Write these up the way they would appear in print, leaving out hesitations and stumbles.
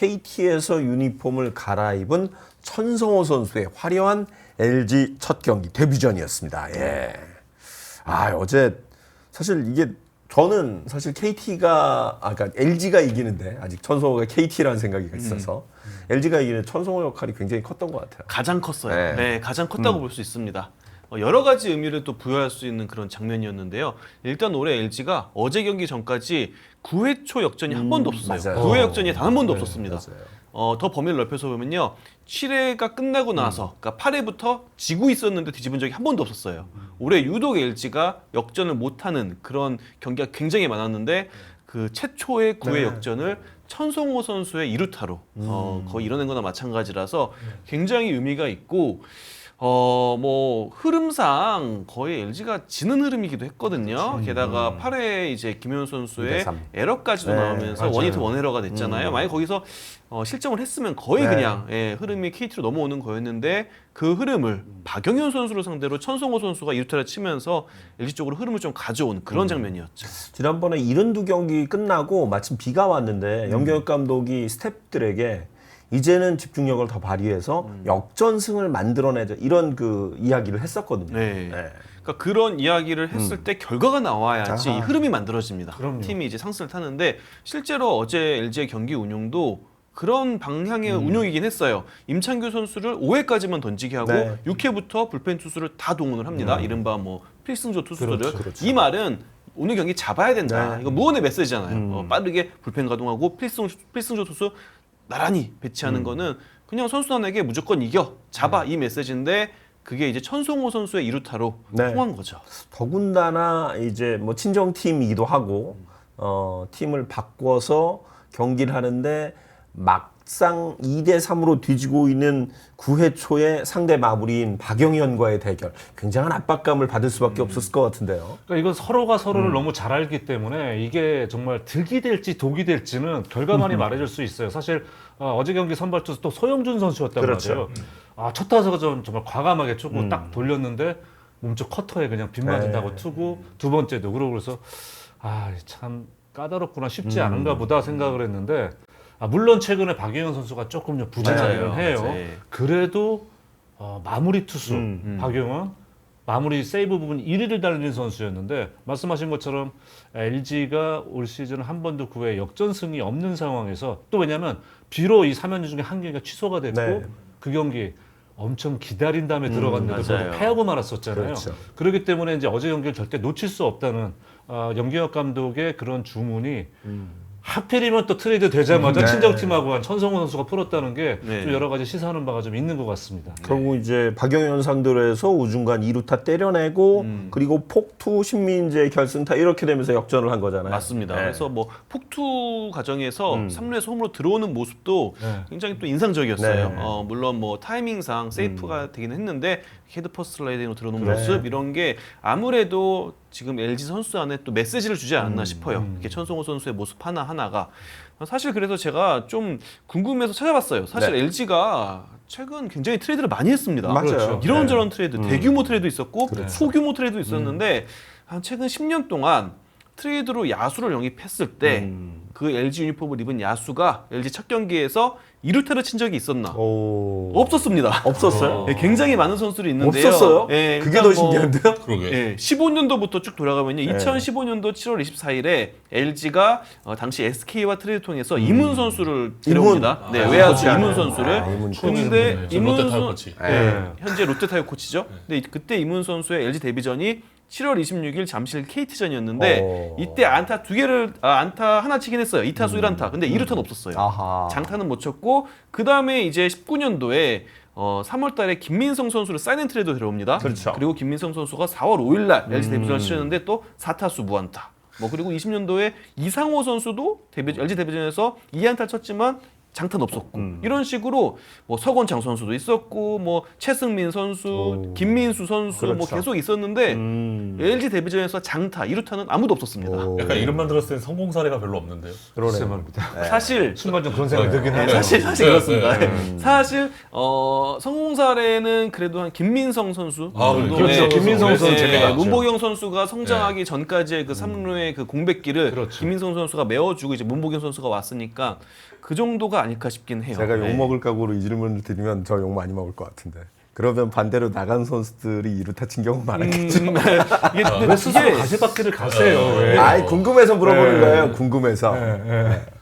KT에서 유니폼을 갈아입은 천성호 선수의 화려한 LG 첫 경기 데뷔전이었습니다. 예. 어제 사실 이게 저는 사실 그러니까 LG가 이기는데 아직 천성호가 KT라는 생각이 있어서 LG가 이기는 천성호 역할이 굉장히 컸던 것 같아요. 가장 컸어요. 네. 네, 가장 컸다고 볼 수 있습니다. 여러 가지 의미를 또 부여할 수 있는 그런 장면이었는데요. 일단 올해 LG가 어제 경기 전까지 9회 초 역전이 한 번도 없었어요. 맞아요. 9회 역전이 단 한 번도 없었습니다. 맞아요. 더 범위를 넓혀서 보면요. 7회가 끝나고 나서 그러니까 8회부터 지고 있었는데 뒤집은 적이 한 번도 없었어요. 올해 유독 LG가 역전을 못하는 그런 경기가 굉장히 많았는데 그 최초의 9회 네. 역전을 천성호 선수의 2루타로 거의 이뤄낸 거나 마찬가지라서 굉장히 의미가 있고 뭐 흐름상 거의 LG가 지는 흐름이기도 했거든요. 게다가 8회 이제 김현 선수의 2대3. 에러까지도 네, 나오면서 맞아요. 원히트 원에러가 됐잖아요. 만약 거기서 실점을 했으면 거의 네. 그냥 흐름이 KT로 넘어오는 거였는데 그 흐름을 박영현 선수를 상대로 천성호 선수가 2루타를 치면서 LG 쪽으로 흐름을 좀 가져온 그런 장면이었죠. 지난번에 72경기 끝나고 마침 비가 왔는데 염경엽 감독이 스태프들에게 이제는 집중력을 더 발휘해서 역전승을 만들어내자 이런 그 이야기를 했었거든요. 네. 그러니까 그런 이야기를 했을 때 결과가 나와야지 아하. 흐름이 만들어집니다. 그럼요. 팀이 이제 상승을 타는데 실제로 어제 LG의 경기 운용도 그런 방향의 운용이긴 했어요. 임창규 선수를 5회까지만 던지게 하고 네. 6회부터 불펜 투수를 다 동원을 합니다. 이른바 뭐 필승조 투수들을. 그렇죠. 이 말은 오늘 경기 잡아야 된다. 네. 이거 무언의 메시지잖아요. 빠르게 불펜 가동하고 필승조 투수 나란히 배치하는 거는 그냥 선수단에게 무조건 이겨 잡아 이 메시지인데 그게 이제 천성호 선수의 2루타로 네. 통한 거죠. 더군다나 이제 뭐 친정팀이기도 하고 팀을 바꿔서 경기를 하는데 막상 2대3으로 뒤지고 있는 9회 초에 상대 마무리인 박영현과의 대결 굉장한 압박감을 받을 수밖에 없었을 것 같은데요. 그러니까 이건 서로가 서로를 너무 잘 알기 때문에 이게 정말 득이 될지 독이 될지는 결과만이 말해줄 수 있어요. 사실 어제 경기 선발 투수 또 소영준 선수였단 그렇죠. 말이에요. 첫 타석은 정말 과감하게 초구 딱 돌렸는데 몸쪽 커터에 그냥 빗 맞은다고 네. 투구 두 번째도 그러고 그래서 참 까다롭구나 쉽지 않은가 보다 생각을 했는데 물론 최근에 박영현 선수가 조금 좀 부진하긴 해요. 맞아요. 그래도 마무리 투수 박영현 마무리 세이브 부분 1위를 달린 선수였는데 말씀하신 것처럼 LG가 올 시즌 한 번도 9회 역전승이 없는 상황에서 또 왜냐면 비록 이 3연전 중에 한 경기가 취소가 됐고 네. 그 경기 엄청 기다린 다음에 들어갔는데 맞아요. 패하고 말았었잖아요. 그렇죠. 그렇기 때문에 이제 어제 경기를 절대 놓칠 수 없다는 염기혁 감독의 그런 주문이 하필이면 또 트레이드 되자마자 네. 친정팀하고 한 천성호 선수가 풀었다는 게 좀 네. 여러 가지 시사하는 바가 좀 있는 것 같습니다. 결국 이제 박영현 상대로 해서 우중간 2루타 때려내고 그리고 폭투 신민재 결승타 이렇게 되면서 역전을 한 거잖아요. 맞습니다. 네. 그래서 뭐 폭투 과정에서 3루에서 홈으로 들어오는 모습도 네. 굉장히 또 인상적이었어요. 네. 물론 뭐 타이밍상 세이프가 되긴 했는데 헤드 퍼스트 슬라이딩으로 들어오는 네. 모습 이런 게 아무래도 지금 LG 선수 안에 또 메시지를 주지 않았나 싶어요. 이렇게 천성호 선수의 모습 하나하나가 사실 그래서 제가 좀 궁금해서 찾아봤어요. 사실 네. LG가 최근 굉장히 트레이드를 많이 했습니다. 맞아요. 그렇죠. 이런저런 트레이드, 대규모 트레이드 있었고 그렇죠. 소규모 트레이드 있었는데 한 최근 10년 동안 트레이드로 야수를 영입했을 때 그 LG 유니폼을 입은 야수가 LG 첫 경기에서 2루타를 친 적이 있었나? 없었습니다. 없었어요? 예, 굉장히 많은 선수들이 있는데요. 없었어요? 예, 그게 일단 더 신기한데요? 그러게. 예, 15년도부터 쭉 돌아가면요. 2015년도 7월 24일에 LG가 당시 SK와 트레이드 통해서 이문 선수를 데려옵니다. 네, 외야수 이문 선수를. 이문 근데 저 롯데 타요 이문 코치. 현재 롯데 타이어 코치죠. 근데 그때 이문 선수의 LG 데뷔전이 7월 26일 잠실 KT전이었는데 이때 안타 안타 하나 치긴 했어요. 2타수 1안타. 근데 2루타는 없었어요. 아하. 장타는 못 쳤고 그다음에 이제 19년도에 3월 달에 김민성 선수를 사인 트레이드 들어옵니다. 그렇죠. 그리고 김민성 선수가 4월 5일 날 LG 데뷔전을 치렀는데 또 4타수 무안타. 그리고 20년도에 이상호 선수도 LG 데뷔전에서 2안타 쳤지만 장타는 없었고 이런 식으로 뭐 서건창 선수도 있었고 뭐 최승민 선수, 김민수 선수 뭐 그렇죠. 계속 있었는데 LG 데뷔전에서 장타, 2루타는 아무도 없었습니다. 약간 이름만 들었을 때 성공 사례가 별로 없는데요. 글쎄 말입니다. 사실 순간 좀 그런 생각이 들긴 네, 하네요. 사실 그렇습니다. 사실 성공 사례는 그래도 한 김민성 선수 정도. 그렇죠. 김민성 선수는 재미가 있죠. 문보경 선수가 성장하기 전까지의 그 3루의 그 공백기를 그렇죠. 김민성 선수가 메워주고 이제 문보경 선수가 왔으니까 그 정도가 아닐까 싶긴 해요. 제가 네. 욕먹을 각오로 이 질문을 드리면 저 욕 많이 먹을 것 같은데. 그러면 반대로 나간 선수들이 이루타 친 경우 많았겠죠. 이게 왜 스스로 가시밭길을 가세요? 왜? 아이 궁금해서 물어보는 네. 거예요. 궁금해서.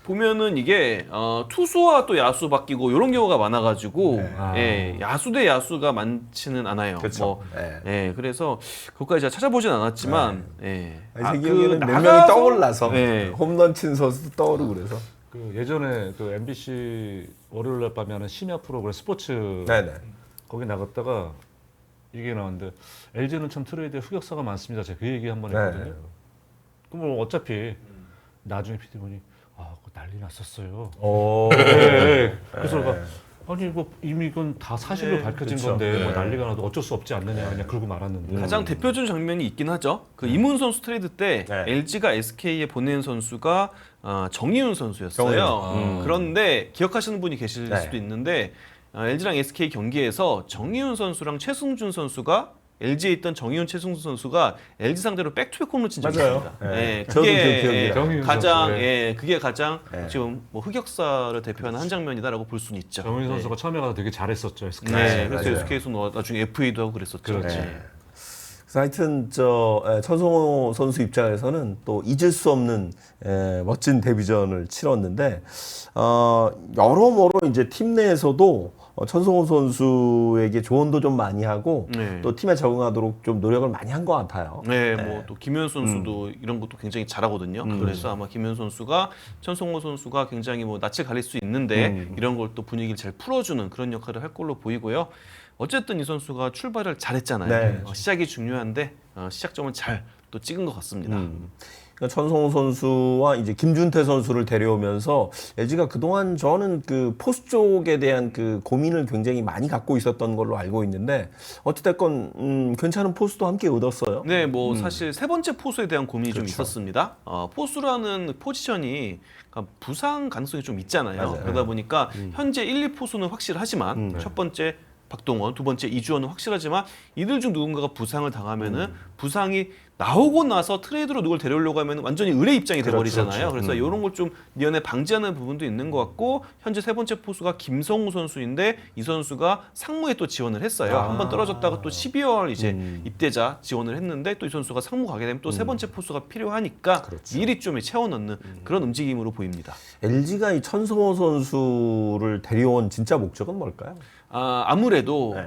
보면은 이게 투수와 또 야수 바뀌고 이런 경우가 많아가지고 네. 예, 야수 대 야수가 많지는 않아요. 그렇죠. 뭐, 네. 예, 그래서 그것까지 제가 찾아보진 않았지만 예. 아니, 제 기억에는 몇 명이 나가서- 떠올라서 네. 홈런 친 선수도 떠오르고 그래서. 그 예전에 그 MBC 월요일날 밤에 하는 심야 프로그램 스포츠 네네. 거기 나갔다가 이게 나왔는데 LG는 참 트레이드에 흑역사가 많습니다. 제가 그 얘기 한번 네. 했거든요. 그럼 뭐 어차피 나중에 PD분이 그거 난리 났었어요. 오. 네. 그래서 내가 아니 뭐 이미 이건 다 사실로 밝혀진 그쵸. 건데 뭐 네. 난리가 나도 어쩔 수 없지 않느냐 그냥 그러고 말았는데. 가장 대표적인 장면이 있긴 하죠. 그 이문 선수 트레이드 때 네. LG가 SK에 보낸 선수가 정희윤 선수였어요. 정희윤. 그런데 기억하시는 분이 계실 네. 수도 있는데 LG랑 SK 경기에서 정희윤 선수랑 최승준 선수가 LG에 있던 정희윤, 최승준 선수가 LG 상대로 백투백 홈런 친 적이 맞아요. 있습니다. 네. 예, 저도 그게 그 기억이 나요. 정희윤 가장 선수, 그게 가장 네. 지금 뭐 흑역사를 대표하는 한 장면이다라고 볼 수는 있죠. 정인 선수가 처음에 가서 되게 잘했었죠. SK. 네, 그래서 맞아요. SK에서 나중에 FA도 하고 그랬었죠. 그렇지. 네. 그래서 하여튼 천성호 선수 입장에서는 또 잊을 수 없는 멋진 데뷔전을 치렀는데 여러모로 이제 팀 내에서도 천성호 선수에게 조언도 좀 많이 하고 네. 또 팀에 적응하도록 좀 노력을 많이 한 것 같아요. 네, 뭐 또 김현 선수도 이런 것도 굉장히 잘하거든요. 그래서 아마 김현 선수가 천성호 선수가 굉장히 뭐 낯을 가릴 수 있는데 이런 걸 또 분위기를 잘 풀어주는 그런 역할을 할 걸로 보이고요. 어쨌든 이 선수가 출발을 잘했잖아요. 네. 시작이 중요한데 시작점은 잘 또 찍은 것 같습니다. 그러니까 천성호 선수와 이제 김준태 선수를 데려오면서 LG가 그동안 저는 그 포수 쪽에 대한 그 고민을 굉장히 많이 갖고 있었던 걸로 알고 있는데 어찌됐건 괜찮은 포수도 함께 얻었어요. 네, 뭐 사실 세 번째 포수에 대한 고민이 좀 그렇죠. 있었습니다. 포수라는 포지션이 그러니까 부상 가능성이 좀 있잖아요. 맞아요. 그러다 보니까 현재 1, 2포수는 확실하지만 첫 번째 박동원, 두 번째 이주원은 확실하지만 이들 중 누군가가 부상을 당하면은 부상이 나오고 나서 트레이드로 누굴 데려오려고 하면 완전히 의뢰 입장이 돼버리잖아요. 그래서 이런 걸 좀 미연에 방지하는 부분도 있는 것 같고 현재 세 번째 포수가 김성우 선수인데 이 선수가 상무에 또 지원을 했어요. 한번 떨어졌다가 또 12월 이제 입대자 지원을 했는데 또 이 선수가 상무 가게 되면 또 세 번째 포수가 필요하니까 미리 좀 채워 넣는 그런 움직임으로 보입니다. LG가 이 천성호 선수를 데려온 진짜 목적은 뭘까요? 아무래도 네.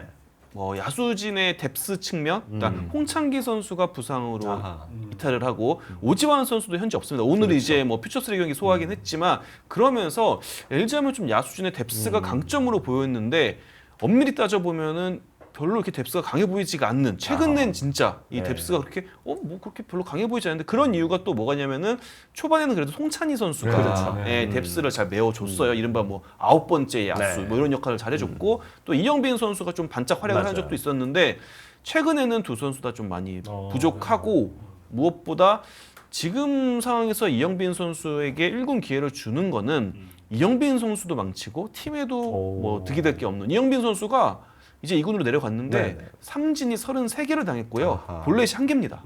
야수진의 뎁스 측면, 그러니까 홍창기 선수가 부상으로 아하. 이탈을 하고 오지환 선수도 현재 없습니다. 오늘 이제 뭐 퓨처스리 경기 소화하긴 했지만 그러면서 LG하면 좀 야수진의 뎁스가 강점으로 보였는데 엄밀히 따져 보면은 별로 이렇게 뎁스가 강해 보이지가 않는 최근엔 진짜 이 네. 뎁스가 그렇게 뭐 그렇게 별로 강해 보이지 않는데 그런 이유가 또 뭐가냐면은 초반에는 그래도 송찬희 선수가 그렇죠. 뎁스를 잘 메워줬어요. 이른바 뭐 9번째 야수 네. 뭐 이런 역할을 잘해줬고 또 이영빈 선수가 좀 반짝 활약을 한 맞아요. 적도 있었는데 최근에는 두 선수 다 좀 많이 부족하고 무엇보다 지금 상황에서 이영빈 선수에게 1군 기회를 주는 거는 이영빈 선수도 망치고 팀에도 뭐 득이 될 게 없는 이영빈 선수가 이제 2군으로 내려갔는데 네네. 삼진이 33개를 당했고요. 아하. 볼넷이 1개입니다.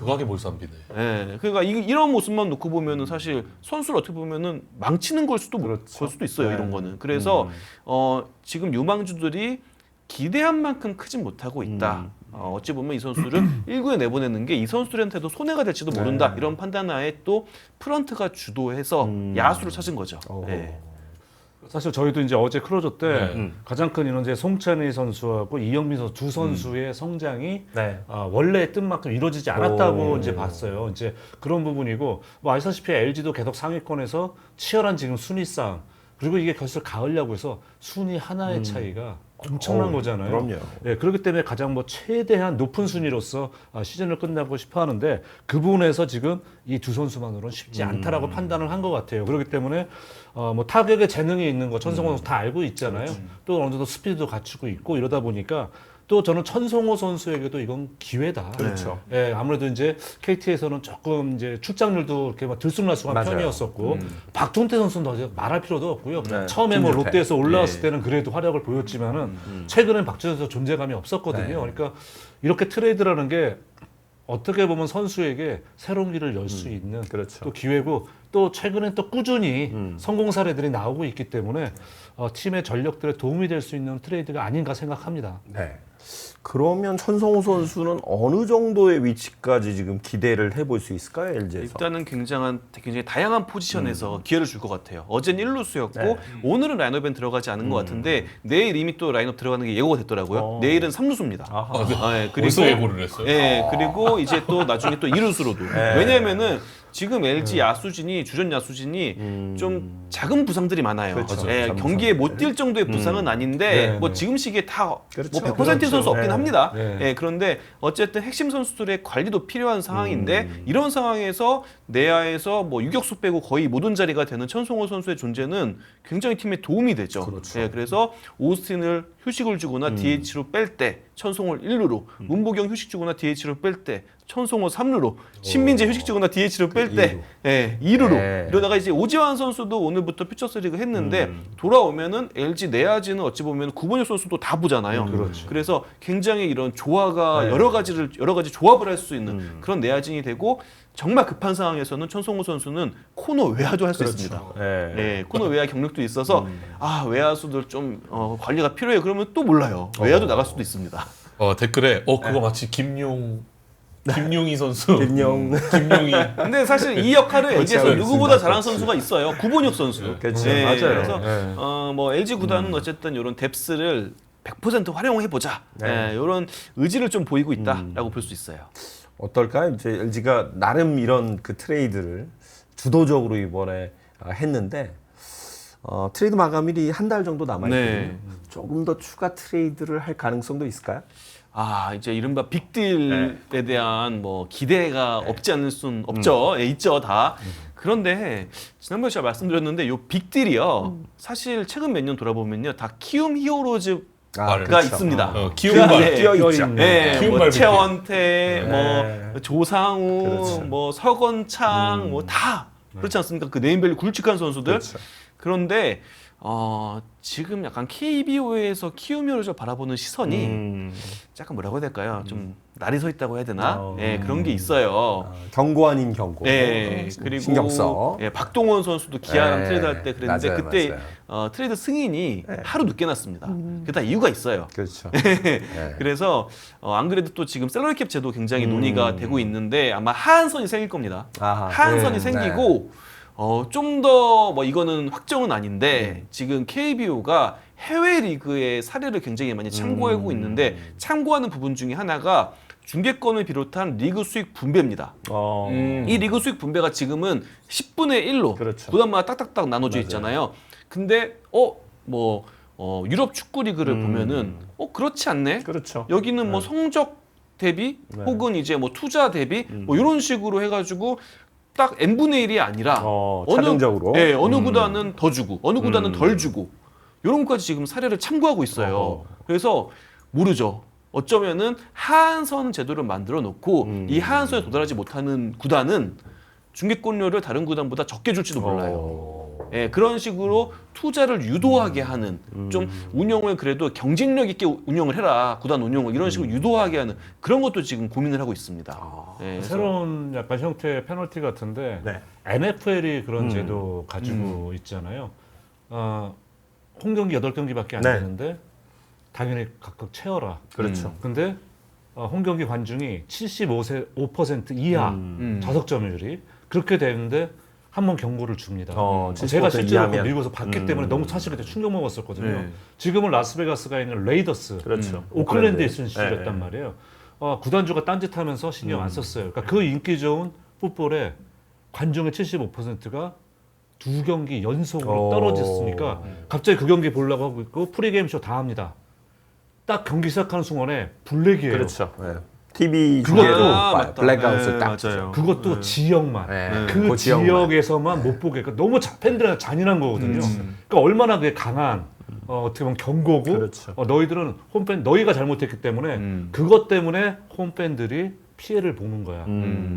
극악의 몰상비네. 예, 그러니까 이런 모습만 놓고 보면은 사실 선수를 어떻게 보면은 망치는 걸 수도 걸 수도 있어요. 네. 이런 거는. 그래서 지금 유망주들이 기대한 만큼 크진 못하고 있다. 어찌 보면 이 선수를 1군에 내보내는 게 이 선수들한테도 손해가 될지도 모른다. 이런 판단하에 또 프런트가 주도해서 야수를 찾은 거죠. 예. 사실 저희도 이제 어제 클로저 때 가장 큰 인원제 송찬희 선수하고 이영민 선수 두 선수의 성장이 네. 원래 뜻 만큼 이루어지지 않았다고 오. 이제 봤어요. 이제 그런 부분이고 뭐 아시다시피 LG도 계속 상위권에서 치열한 지금 순위 싸움 그리고 이게 결국 가을 야구에서 순위 하나의 차이가 엄청난 거잖아요. 그럼요. 네, 그렇기 때문에 가장 뭐 최대한 높은 순위로서 시즌을 끝나고 싶어 하는데 그 부분에서 지금 이 두 선수만으로는 쉽지 않다라고 판단을 한 것 같아요. 그렇기 때문에 뭐 타격에 재능이 있는 거 천성호 선수 다 알고 있잖아요. 또 어느 정도 스피드도 갖추고 있고 이러다 보니까 또 저는 천성호 선수에게도 이건 기회다. 그렇죠. 예, 아무래도 이제 KT에서는 조금 이제 출장률도 이렇게 막 들쑥날쑥한 맞아요. 편이었었고 박종태 선수는 더 말할 필요도 없고요. 네, 처음에 뭐 김준태. 롯데에서 올라왔을 때는 그래도 활약을 보였지만은 최근엔 박주현 선수 존재감이 없었거든요. 그러니까 이렇게 트레이드라는 게 어떻게 보면 선수에게 새로운 길을 열 수 있는 그렇죠. 또 기회고 또 최근엔 또 꾸준히 성공 사례들이 나오고 있기 때문에 팀의 전력들에 도움이 될 수 있는 트레이드가 아닌가 생각합니다. 네. 그러면 천성호 선수는 어느 정도의 위치까지 지금 기대를 해볼 수 있을까요, LG에서? 일단은 굉장히 다양한 포지션에서 기회를 줄 것 같아요. 어젠 1루수였고 네. 오늘은 라인업엔 들어가지 않은 것 같은데 내일 이미 또 라인업 들어가는 게 예고가 됐더라고요. 내일은 3루수입니다. 벌써 예고를 했어요. 예, 그리고 이제 또 나중에 또 2루수로도. 왜냐면은 지금 LG 야수진이 주전 야수진이 좀 작은 부상들이 많아요. 그렇죠. 예, 작은 경기에 못 뛸 정도의 부상은 아닌데 네, 뭐 네. 지금 시기에 다 그렇죠. 뭐 100%의 선수 없긴 네. 합니다. 네. 예, 그런데 어쨌든 핵심 선수들의 관리도 필요한 상황인데 이런 상황에서 내야에서 뭐 유격수 빼고 거의 모든 자리가 되는 천성호 선수의 존재는 굉장히 팀에 도움이 되죠. 그렇죠. 예, 그래서 오스틴을 휴식을 주거나 DH로 뺄 때 천성호를 1루로, 문보경 휴식 주거나 DH로 뺄 때 천성호 3루로, 신민재 휴식 주거나 DH로 뺄 때 2루로 네. 이러다가 이제 오지환 선수도 오늘부터 퓨처스리그 했는데 돌아오면은 LG 내야지는 어찌 보면 구본혁 선수도 다 보잖아요. 그렇죠. 그래서 굉장히 이런 조화가 여러 가지 조합을 할 수 있는 그런 내야진이 되고 정말 급한 상황에서는 천성호 선수는 코너 외야도 할 수 있습니다. 네. 예, 코너 외야 경력도 있어서 아 외야수들 좀 관리가 필요해 그러면 또 몰라요. 외야도 나갈 수도 있습니다. 댓글에 그거 마치 김용희 선수. 김용희. 근데 사실 이 역할을 LG에서 그렇죠. 누구보다 잘하는 선수가 있어요. 구본혁 선수. 그렇죠. 예, 맞아요. 그래서 네. 뭐 LG 구단은 어쨌든 이런 뎁스를 100% 활용해 보자. 네. 이런 의지를 좀 보이고 있다라고 볼 수 있어요. 어떨까요? 이제 LG가 나름 이런 그 트레이드를 주도적으로 이번에 했는데 트레이드 마감일이 한 달 정도 남아있거든요. 네. 조금 더 추가 트레이드를 할 가능성도 있을까요? 아 이제 이른바 빅딜에 대한 뭐 기대가 없지 않을 순 없죠. 예, 있죠 다. 그런데 지난번에 제가 말씀드렸는데 요 빅딜이요. 사실 최근 몇 년 돌아보면요 다 키움 히어로즈가 그렇죠. 있습니다. 키움발. 네. 뛰어있죠. 네, 키움 뭐 발비키. 최원태, 네. 뭐 조상우, 그렇죠. 뭐 서건창, 뭐 다 그렇지 않습니까? 그 네임밸류 굵직한 선수들. 그렇죠. 그런데 지금 약간 KBO에서 키움 히어로즈를 바라보는 시선이 약간 뭐라고 해야 될까요? 좀 날이 서 있다고 해야 되나? 예, 그런 게 있어요. 경고 아닌 경고. 예, 그리고 신경 써. 예, 박동원 선수도 기아랑 예, 트레이드 할 때 그랬는데 맞아요, 그때 맞아요. 트레이드 승인이 하루 늦게 났습니다. 그게 다 이유가 있어요. 그렇죠. 그래서 안 그래도 또 지금 셀러리 캡 제도 굉장히 논의가 되고 있는데 아마 하한선이 생길 겁니다. 아하. 하한선이 네, 생기고 좀 더 뭐 이거는 확정은 아닌데 지금 KBO가 해외 리그의 사례를 굉장히 많이 참고하고 있는데 참고하는 부분 중에 하나가 중계권을 비롯한 리그 수익 분배입니다. 이 리그 수익 분배가 지금은 10분의 1로 그렇죠. 구단마다 딱딱딱 나눠져 있잖아요. 근데 유럽 축구 리그를 보면은 그렇지 않네. 그렇죠. 여기는 뭐 성적 대비 혹은 이제 뭐 투자 대비 뭐 이런 식으로 해가지고 딱 n분의 1이 아니라 차등적으로. 어느 구단은 더 주고 어느 구단은 덜 주고 이런 것까지 지금 사례를 참고하고 있어요. 그래서 모르죠. 어쩌면은 하한선 제도를 만들어 놓고 이 하한선에 도달하지 못하는 구단은 중계권료를 다른 구단보다 적게 줄지도 몰라요. 예, 그런 식으로 투자를 유도하게 하는 좀 운영을 그래도 경쟁력 있게 운영을 해라 구단 운영을 이런 식으로 유도하게 하는 그런 것도 지금 고민을 하고 있습니다. 예, 그래서 새로운 약간 형태의 페널티 같은데 네. NFL이 그런 제도 가지고 있잖아요. 홈경기 8경기밖에 안 네. 되는데 당연히 각각 채워라. 그렇죠. 근데 홈경기 관중이 5% 이하 좌석점유율이 그렇게 되는데 한 번 경고를 줍니다. 제가 70% 실제로 이하면. 미국에서 봤기 때문에 너무 사실 그때 충격 먹었었거든요. 네. 지금은 라스베가스가 있는 레이더스, 그렇죠. 오클랜드에 오클랜드. 있는 시절이었단 네. 말이에요. 구단주가 딴짓하면서 신경 안 썼어요. 그러니까 그 인기 좋은 풋볼에 관중의 75%가 두 경기 연속으로 떨어졌으니까 갑자기 그 경기 보려고 하고 있고 프리게임 쇼 다 합니다. 딱 경기 시작하는 순간에 블랙이에요. 그렇죠. 네. TV 그것도- 중계로 맞다. 블랙아웃을 네, 딱 맞아요. 주죠. 그것도 지역만. 네. 그 그 지역만. 지역에서만 못 보게. 그러니까 너무 팬들한테 잔인한 거거든요. 그러니까 얼마나 그게 강한 어떻게 보면 경고고 그렇죠. 너희들은 홈팬 너희가 잘못했기 때문에 그것 때문에 홈팬들이 피해를 보는 거야.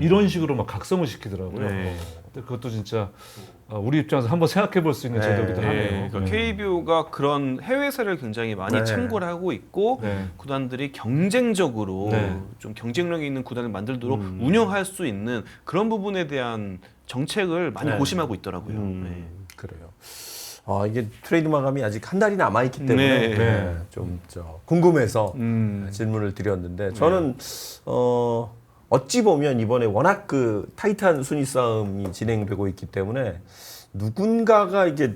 이런 식으로 막 각성을 시키더라고요. 네. 근데 그것도 진짜 우리 입장에서 한번 생각해 볼 수 있는 제도이기도 하네요. 그러니까 KBO가 그런 해외 사례를 굉장히 많이 네. 참고를 하고 있고 네. 구단들이 경쟁적으로 네. 좀 경쟁력이 있는 구단을 만들도록 운영할 수 있는 그런 부분에 대한 정책을 많이 네. 고심하고 있더라고요. 네. 그래요. 이게 트레이드 마감이 아직 한 달이 남아 있기 때문에 네. 네. 좀 궁금해서 질문을 드렸는데 저는 어찌 보면 이번에 워낙 그 타이트한 순위 싸움이 진행되고 있기 때문에 누군가가 이게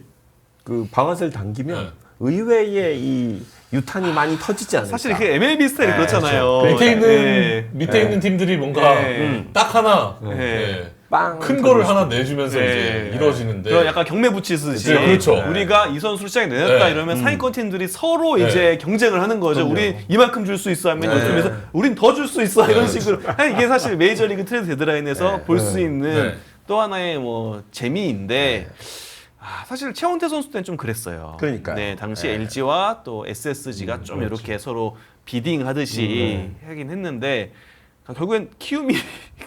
그 방아쇠를 당기면 네. 의외의 이 유탄이 많이 터지지 않을까. 사실 그 MLB 스타일이 그렇잖아요. 밑에 있는 네. 밑에 있는 팀들이 뭔가 네. 딱 하나 네. 빵 큰 터질 거를 수 하나 내주면서 네. 이제 이루어지는데 그런 약간 경매 붙이듯이 그렇죠. 우리가 이 선수를 시장에 내놨다 네. 이러면 상위권 팀들이 서로 네. 이제 경쟁을 하는 거죠. 우리 이만큼 줄 수 있어 하면 이쪽에서 우린 더 줄 수 있어 이런 식으로. 아니, 이게 사실 메이저리그 트레이드 데드라인에서 볼 수 있는 네. 또 하나의 뭐 재미인데 사실 최원태 선수 때는 좀 그랬어요. 그러니까요. 네, 당시 LG와 또 SSG가 좀 이렇게 서로 비딩 하듯이 하긴 했는데 결국엔 키움이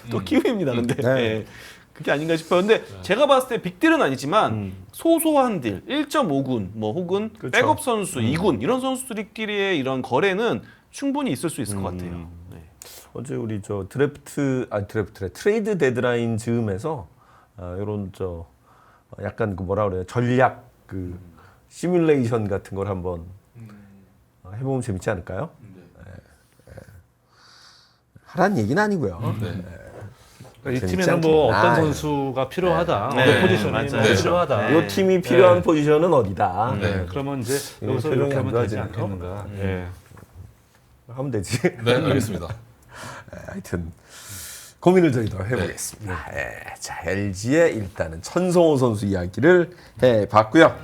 또 키움입니다. 근데 네. 네. 그게 아닌가 싶어요. 근데 제가 봤을 때 빅딜은 아니지만 소소한 딜, 1.5군 뭐 혹은 그렇죠. 백업 선수 2군 이런 선수들끼리의 이런 거래는 충분히 있을 수 있을 것 같아요. 네. 어제 우리 저 트레이드 데드라인 즈음에서 이런 저 약간 그 뭐라 그래요 전략 그 시뮬레이션 같은 걸 한번 해보면 재밌지 않을까요? 하라는 얘기는 아니고요. 네. 그러니까 이 재밌지 팀에는 뭐 않겠나. 어떤 선수가 필요하다, 네. 어떤 포지션이 맞아요. 뭐 필요하다. 네. 이 팀이 필요한 포지션은 어디다. 네. 그러면 이제 이거 여기서 표정이 이렇게 안 하면 되지 좋아지네요. 않겠는가. 예. 하면 되지. 네, 알겠습니다. 하여튼 고민을 저희도 해보겠습니다. 자, LG의 일단은 천성호 선수 이야기를 해봤고요.